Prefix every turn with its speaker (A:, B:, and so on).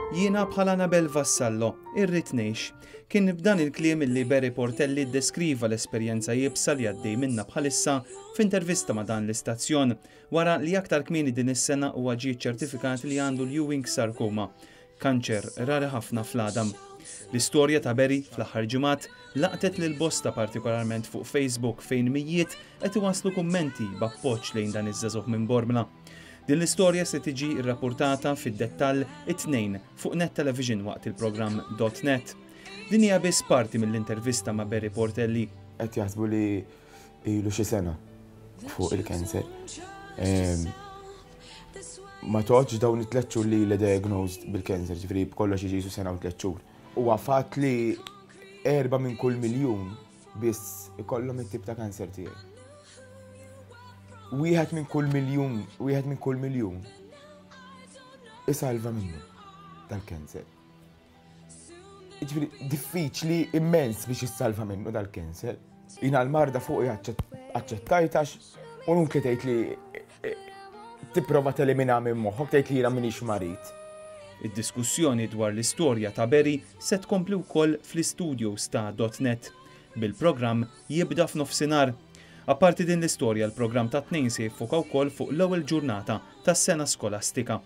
A: Jiena bħala Anabel Vassallo, irrid ngħix. Kien f'dan il-kliem illi Berry Portelli ddeskriva l-esperjenza jibsa li għaddej minnha bħalissa f'intervista ma' dan l-istazzjon wara li aktar kmieni din is-sena huwa ġie ċertifikat li għandu l-Ewing sarcoma, kanċer rari ħafna fl-għadam. L-istorja ta' Berry fl-aħħar ġimgħat laqtet lil bosta partikolarment fuq Facebook fejn mijiet qed iwasslu kummenti b'appoġġ lejn dan iż-żagħżugħ minn Bormla. Din l-istorja se tiġi rrappurtata fid-dettall it-tnejn fuq Net Television waqt il-programm .net. Din hija biss parti mill-intervista ma' Berry Portelli.
B: Qed jaħsbu li ilu xi sena fuq il-kanser. Ma toħġ dawn it-tliet xhur li diagnosed bil-kanser, ġifieri b'kollox jiġu sena u 3 xhur. Huwa fatt li 4 minn kull miljun biss ikollhom it-tip ta' kanser tiegħi. Wieħed minn kull miljun isalva minnu dal-kanser. Ġifieri diffiċli immens biex issalva minnu dal-kanser. Jiena l-marda fuq aċċettajtax u nunki tgħid li tipprova telimina minn moħħok tgħid li jiena m'iniex marit.
A: Id-diskussjoni dwar l-istorja ta' Berry se tkompli wkoll fl-istudios ta' .net. Bil-programm jibda f'nofsinhar. Apparti din l-istorja, l-programm ta' tnejn se jiffoka wkoll fuq l-ewwel ġurnata tas-sena skolastika.